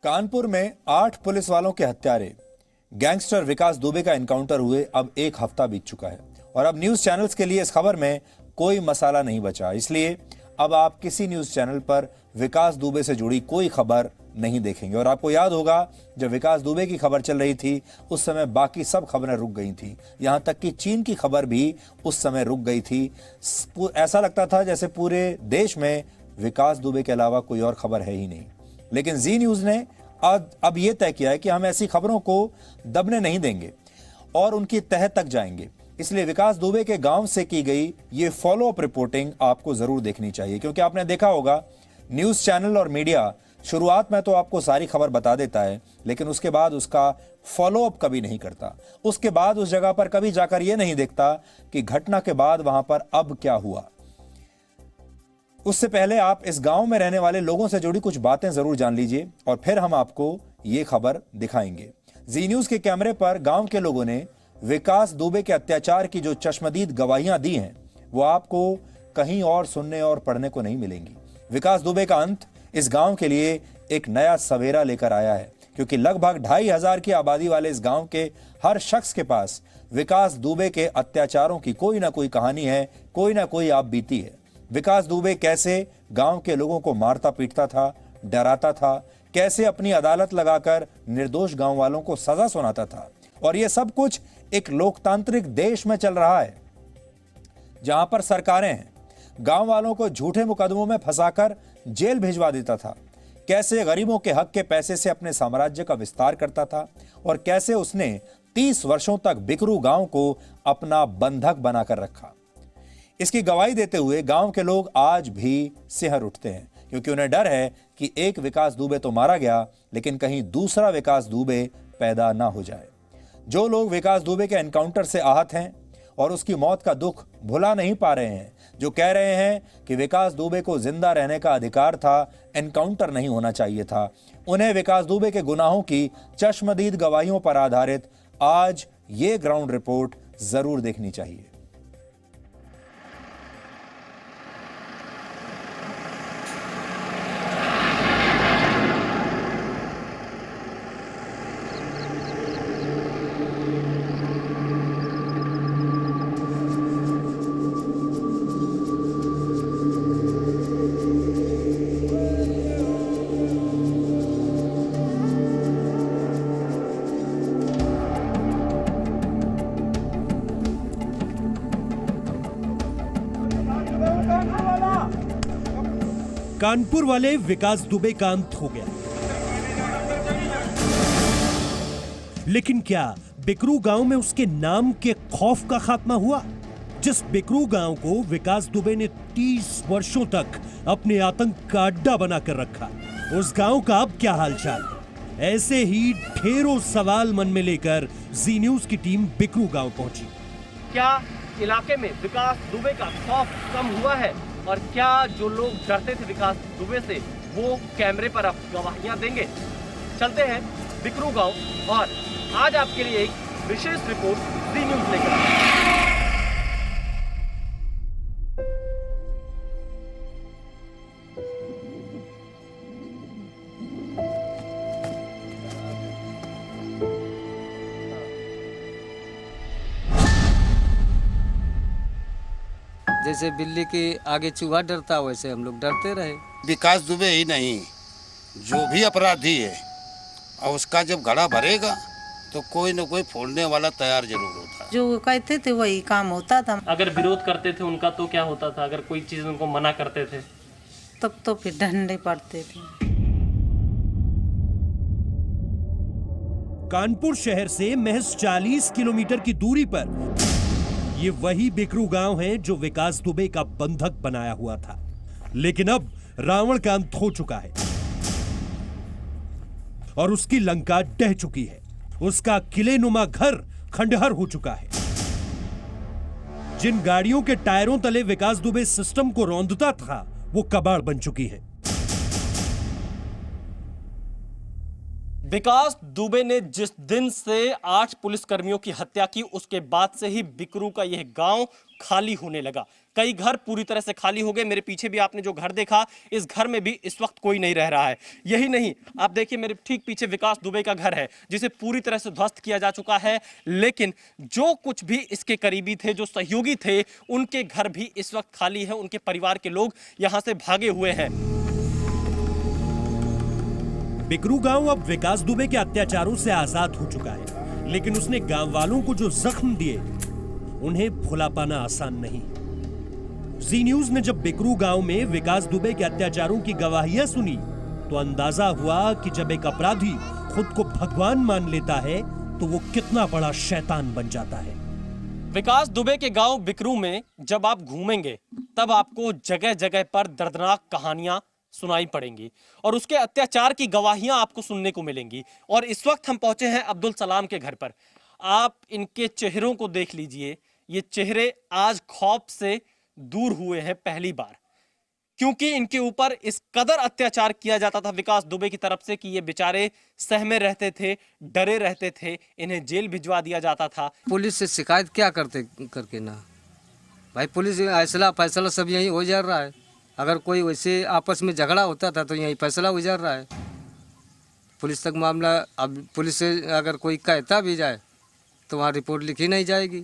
कानपुर में 8 पुलिस वालों के हत्यारे गैंगस्टर विकास दुबे का एनकाउंटर हुए अब 1 हफ्ता बीत चुका है और अब न्यूज चैनल्स के लिए इस खबर में कोई मसाला नहीं बचा। इसलिए अब आप किसी न्यूज चैनल पर विकास दुबे से जुड़ी कोई खबर नहीं देखेंगे। और आपको याद होगा जब विकास दुबे की खबर चल रही थी उस समय बाकी सब खबरें रुक गई थी, यहां तक कि चीन की खबर भी उस समय रुक गई थी। ऐसा लगता था जैसे पूरे देश में विकास दुबे के अलावा कोई और खबर है ही नहीं। लेकिन जी न्यूज ने अब यह तय किया है कि हम ऐसी खबरों को दबने नहीं देंगे और उनकी तह तक जाएंगे। इसलिए विकास दुबे के गांव से की गई ये फॉलो अप रिपोर्टिंग आपको जरूर देखनी चाहिए, क्योंकि आपने देखा होगा न्यूज चैनल और मीडिया शुरुआत में तो आपको सारी खबर बता देता है, लेकिन उसके बाद उसका फॉलो अप कभी नहीं करता। उसके बाद उस जगह पर कभी जाकर यह नहीं देखता कि घटना के बाद वहां पर अब क्या हुआ। उससे पहले आप इस गांव में रहने वाले लोगों से जुड़ी कुछ बातें जरूर जान लीजिए और फिर हम आपको ये खबर दिखाएंगे। जी न्यूज के कैमरे पर गांव के लोगों ने विकास दुबे के अत्याचार की जो चश्मदीद गवाहियां दी हैं वो आपको कहीं और सुनने और पढ़ने को नहीं मिलेंगी। विकास दुबे का अंत इस गांव के लिए एक नया सवेरा लेकर आया है, क्योंकि लगभग 2500 की आबादी वाले इस गांव के हर शख्स के पास विकास दुबे के अत्याचारों की कोई ना कोई कहानी है, कोई ना कोई आप बीती है। विकास दुबे कैसे गांव के लोगों को मारता पीटता था, डराता था, कैसे अपनी अदालत लगाकर निर्दोष गांव वालों को सजा सुनाता था। और यह सब कुछ एक लोकतांत्रिक देश में चल रहा है जहां पर सरकारें हैं। गांव वालों को झूठे मुकदमों में फंसाकर जेल भिजवा देता था, कैसे गरीबों के हक के पैसे से अपने साम्राज्य का विस्तार करता था और कैसे उसने 30 वर्षों तक बिकरू गांव को अपना बंधक बनाकर रखा। इसकी गवाही देते हुए गांव के लोग आज भी सिहर उठते हैं, क्योंकि उन्हें डर है कि एक विकास दुबे तो मारा गया, लेकिन कहीं दूसरा विकास दुबे पैदा ना हो जाए। जो लोग विकास दुबे के एनकाउंटर से आहत हैं और उसकी मौत का दुख भुला नहीं पा रहे हैं, जो कह रहे हैं कि विकास दुबे को जिंदा रहने का अधिकार था, एनकाउंटर नहीं होना चाहिए था, उन्हें विकास दुबे के गुनाहों की चश्मदीद गवाहियों पर आधारित आज ये ग्राउंड रिपोर्ट जरूर देखनी चाहिए। कानपुर वाले विकास दुबे का अंत हो गया, लेकिन क्या बिकरू गांव में उसके नाम के खौफ का खात्मा हुआ? जिस बिकरू गांव को विकास दुबे ने 30 वर्षों तक अपने आतंक का अड्डा बनाकर रखा, उस गांव का अब क्या हालचाल? ऐसे ही ढेरों सवाल मन में लेकर जी न्यूज की टीम बिकरू गांव पहुंची। क्या इलाके में विकास दुबे का खौफ कम हुआ है और क्या जो लोग डरते थे विकास दुबे से वो कैमरे पर अब गवाहियां देंगे? चलते हैं बिकरू गांव और आज आपके लिए एक विशेष रिपोर्ट जी न्यूज लेकर आए हैं। जैसे बिल्ली के आगे चूहा डरता वैसे हम लोग डरते रहे। विकास दुबे ही नहीं, जो भी अपराधी है और उसका जब घड़ा भरेगा तो कोई न कोई फोड़ने वाला तैयार जरूर होता है। जो कहते थे वही काम होता था। अगर विरोध करते थे उनका तो क्या होता था? अगर कोई चीज उनको मना करते थे तब तो फिर डंडे पड़ते थे। कानपुर शहर से महज 40 किलोमीटर की दूरी पर ये वही बिकरू गांव है जो विकास दुबे का बंधक बनाया हुआ था। लेकिन अब रावण का अंत हो चुका है और उसकी लंका ढह चुकी है। उसका किलेनुमा घर खंडहर हो चुका है। जिन गाड़ियों के टायरों तले विकास दुबे सिस्टम को रौंदता था वो कबाड़ बन चुकी है। विकास दुबे ने जिस दिन से 8 पुलिसकर्मियों की हत्या की उसके बाद से ही बिकरू का यह गांव खाली होने लगा। कई घर पूरी तरह से खाली हो गए। मेरे पीछे भी आपने जो घर देखा, इस घर में भी इस वक्त कोई नहीं रह रहा है। यही नहीं, आप देखिए मेरे ठीक पीछे विकास दुबे का घर है जिसे पूरी तरह से ध्वस्त किया जा चुका है। लेकिन जो कुछ भी इसके करीबी थे, जो सहयोगी थे, उनके घर भी इस वक्त खाली है। उनके परिवार के लोग यहां से भागे हुए हैं। बिकरू गांव अब विकास दुबे के अत्याचारों से आजाद हो चुका है, लेकिन उसने गांव वालों को जो जख्म दिए उन्हें भुला पाना आसान नहीं। जी न्यूज ने जब बिकरू गांव में विकास दुबे के अत्याचारों की गवाहियां सुनी तो अंदाजा हुआ कि जब एक अपराधी खुद को भगवान मान लेता है तो वो कितना बड़ा शैतान बन जाता है। विकास दुबे के गांव बिकरू में जब आप घूमेंगे तब आपको जगह जगह पर दर्दनाक कहानियां सुनाई पड़ेंगी और उसके अत्याचार की गवाहियां आपको सुनने को मिलेंगी। और इस वक्त हम पहुंचे हैं अब्दुल सलाम के घर पर। आप इनके चेहरों को देख लीजिए। ये चेहरे आज खौफ से दूर हुए हैं पहली बार, क्योंकि इनके ऊपर इस कदर अत्याचार किया जाता था विकास दुबे की तरफ से कि ये बेचारे सहमे रहते थे, डरे रहते थे। इन्हें जेल भिजवा दिया जाता था। पुलिस से शिकायत क्या करते करके ना भाई, पुलिस फैसला सब यही हो जा रहा है। अगर कोई वैसे आपस में झगड़ा होता था तो यही फैसला हो जा रहा है। पुलिस तक मामला, अब पुलिस से अगर कोई कहता भी जाए तो वहाँ रिपोर्ट लिखी नहीं जाएगी।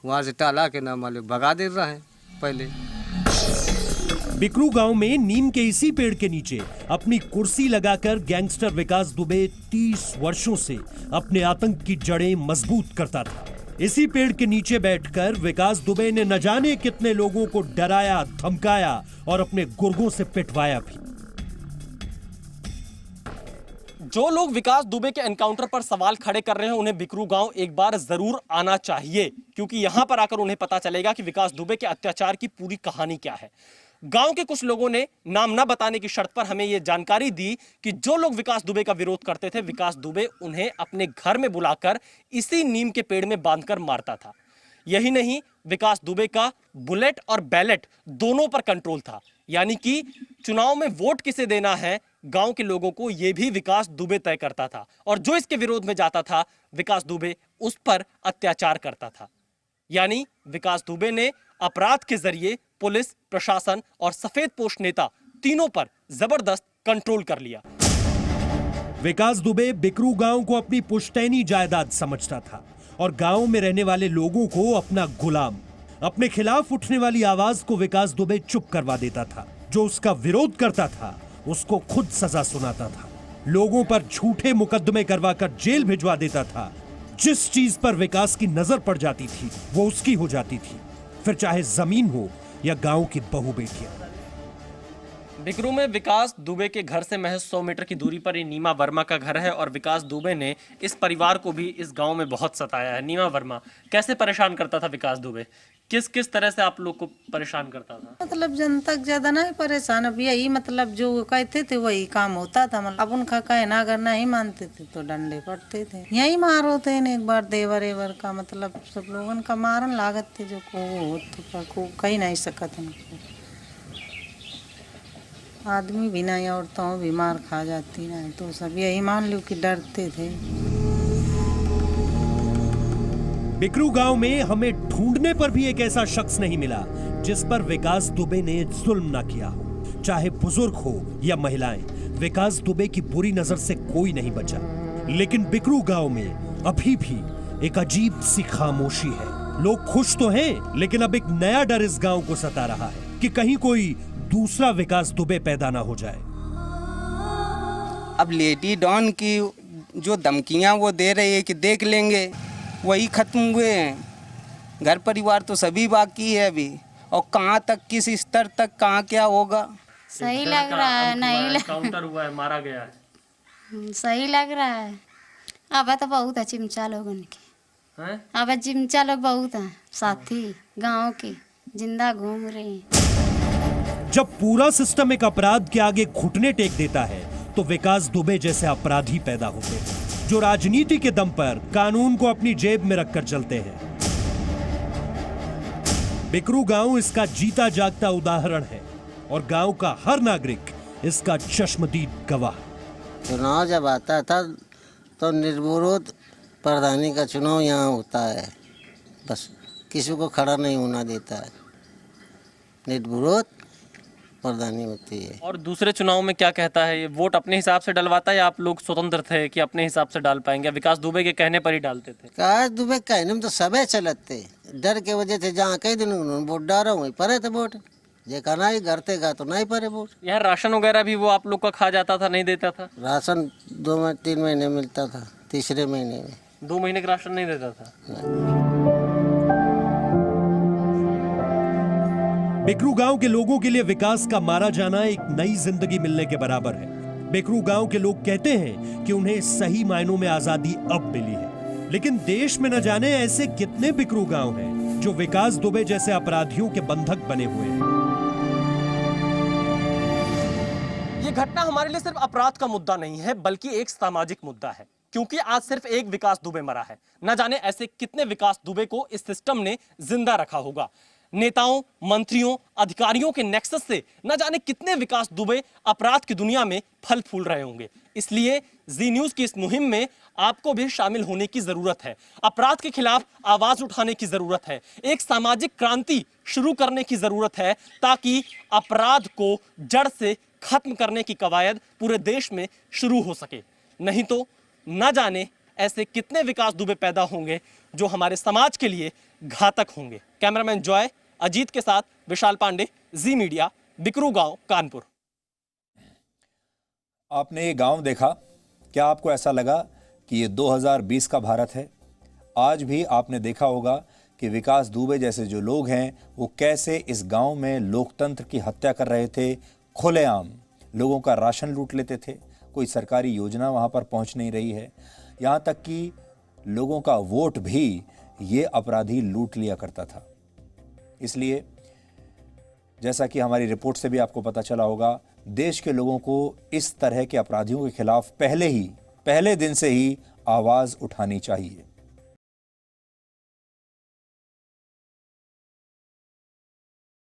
वहाँ से टाला के ना मालूम भगा दे रहा है। पहले बिकरू गांव में नीम के इसी पेड़ के नीचे अपनी कुर्सी लगाकर गैंगस्टर विकास दुबे 30 वर्षों से अपने आतंक की जड़ें मजबूत करता था। इसी पेड़ के नीचे बैठकर विकास दुबे ने न जाने कितने लोगों को डराया, धमकाया और अपने गुर्गों से पिटवाया भी। जो लोग विकास दुबे के एनकाउंटर पर सवाल खड़े कर रहे हैं उन्हें बिकरू गांव एक बार जरूर आना चाहिए, क्योंकि यहां पर आकर उन्हें पता चलेगा कि विकास दुबे के अत्याचार की पूरी कहानी क्या है। गांव के कुछ लोगों ने नाम न बताने की शर्त पर हमें यह जानकारी दी कि जो लोग विकास दुबे का विरोध करते थे, विकास दुबे उन्हें अपने घर में बुलाकर इसी नीम के पेड़ में बांधकर मारता था। यही नहीं, विकास दुबे का बुलेट और बैलेट दोनों पर कंट्रोल था, यानी कि चुनाव में वोट किसे देना है गांव के लोगों को यह भी विकास दुबे तय करता था। और जो इसके विरोध में जाता था, विकास दुबे उस पर अत्याचार करता था। यानी विकास दुबे ने अपराध के जरिए पुलिस, प्रशासन और सफेद पोश नेता तीनों पर जबरदस्त कंट्रोल कर लिया। विकास दुबे बिकरू गांव को अपनी पुश्तैनी जायदाद समझता था और गांव में रहने वाले लोगों को अपना गुलाम। अपने खिलाफ उठने वाली आवाज को विकास दुबे चुप करवा देता था। जो उसका विरोध करता था उसको खुद सजा सुनाता था। लोगों पर झूठे मुकदमे करवाकर जेल भिजवा देता था। जिस चीज पर विकास की नजर पड़ जाती थी वो उसकी हो जाती थी, फिर चाहे जमीन हो या गांव की बहू बेटियां। बिकरू में विकास दुबे के घर से महज 100 मीटर की दूरी पर ही नीमा वर्मा का घर है और विकास दुबे ने इस परिवार को भी इस गांव में बहुत सताया है। नीमा वर्मा, कैसे परेशान करता था विकास दुबे? किस किस तरह से आप लोग को परेशान करता था? मतलब जनता ज्यादा नहीं परेशान, अब यही मतलब जो कहते थे वही काम होता था। मतलब अब उनका कहना अगर नहीं मानते थे तो डंडे पड़ते थे। यही मारो थे एक बार देवर एवर का, मतलब सब लोगों का मारन लागत थे जो को कही नहीं सकत उनको। आदमी भी नहीं, औरतों भी मार खा जाती नहीं, तो सब यही मान लो कि डरते थे। बिकरू गांव में हमें ढूंढने पर भी एक ऐसा शख्स नहीं मिला जिस पर विकास दुबे ने जुल्म ना किया हो। चाहे बुजुर्ग हो या महिलाएं, विकास दुबे की बुरी नजर से कोई नहीं बचा। लेकिन बिकरू गांव में अभी भी एक अजीब सी खामोशी है। लोग खुश तो हैं, लेकिन अब एक नया डर इस गांव को सता रहा है कि कहीं कोई दूसरा विकास दुबे पैदा ना हो जाए। अब लेडी डॉन की जो धमकियां वो दे रहे हैं कि देख लेंगे, वही खत्म हुए हैं। घर परिवार तो सभी बाकी है अभी, और कहाँ तक, किस स्तर तक, कहाँ क्या होगा। सही लग रहा है, नहीं काउंटर हुआ है, मारा गया है। सही लग रहा है। अब तो बहुत है चिमचा लोगन के हैं? अब चिमचा लोग बहुत हैं, साथी गांव के जिंदा घूम रहे हैं। जब पूरा सिस्टम एक अपराध के आगे घुटने टेक देता है तो विकास दुबे जैसे अपराधी पैदा होते हैं जो राजनीति के दम पर कानून को अपनी जेब में रखकर चलते हैं। बिकरू गांव इसका जीता जागता उदाहरण है और गांव का हर नागरिक इसका चश्मदीद गवाह। चुनाव जब आता था तो निर्विरोध प्रधानी का चुनाव यहाँ होता है, बस किसी को खड़ा नहीं होना देता है, निर्विरोध प्रधानी होती है। और दूसरे चुनाव में क्या कहता है, ये वोट अपने हिसाब से डलवाता है या आप लोग स्वतंत्र थे कि अपने हिसाब से डाल पाएंगे? विकास दुबे के कहने पर ही डालते थे? काश दुबे कहने में तो सबे चलते, डर के वजह से जहाँ कई दिन उन्होंने वोट डाला वहीं पड़े थे वोट, जे कहना ही करते का तो नहीं पड़े वोट। यहाँ राशन वगैरह भी वो आप लोग का खा जाता था, नहीं देता था? राशन 2-3 महीने मिलता था, तीसरे महीने में 2 महीने का राशन नहीं देता था। बेकरू गांव के लोगों के लिए विकास का मारा जाना एक नई जिंदगी मिलने के बराबर है। बेकरू गांव के लोग कहते हैं कि उन्हें सही मायनों में आजादी अब मिली है, लेकिन देश में न जाने ऐसे कितने बेकरू गांव हैं जो विकास दुबे जैसे अपराधियों के बंधक बने हुए हैं। ये घटना हमारे लिए सिर्फ अपराध का मुद्दा नहीं है, बल्कि एक सामाजिक मुद्दा है, क्योंकि आज सिर्फ एक विकास दुबे मरा है। न जाने ऐसे कितने विकास दुबे को इस सिस्टम ने जिंदा रखा होगा। नेताओं, मंत्रियों, अधिकारियों के नेक्सस से न जाने कितने विकास दुबे अपराध की दुनिया में फल फूल रहे होंगे। इसलिए जी न्यूज की इस मुहिम में आपको भी शामिल होने की जरूरत है। अपराध के खिलाफ आवाज उठाने की जरूरत है, एक सामाजिक क्रांति शुरू करने की जरूरत है, ताकि अपराध को जड़ से खत्म करने की कवायद पूरे देश में शुरू हो सके। नहीं तो न जाने ऐसे कितने विकास दुबे पैदा होंगे जो हमारे समाज के लिए घातक होंगे। कैमरामैन जॉय अजीत के साथ विशाल पांडे, जी मीडिया, बिकरू गांव, कानपुर। आपने ये गांव देखा, क्या आपको ऐसा लगा कि ये 2020 का भारत है? आज भी आपने देखा होगा कि विकास दुबे जैसे जो लोग हैं वो कैसे इस गांव में लोकतंत्र की हत्या कर रहे थे, खुलेआम लोगों का राशन लूट लेते थे, कोई सरकारी योजना वहां पर पहुंच नहीं रही है, यहाँ तक कि लोगों का वोट भी ये अपराधी लूट लिया करता था। इसलिए जैसा कि हमारी रिपोर्ट से भी आपको पता चला होगा, देश के लोगों को इस तरह के अपराधियों के खिलाफ पहले दिन से ही आवाज उठानी चाहिए।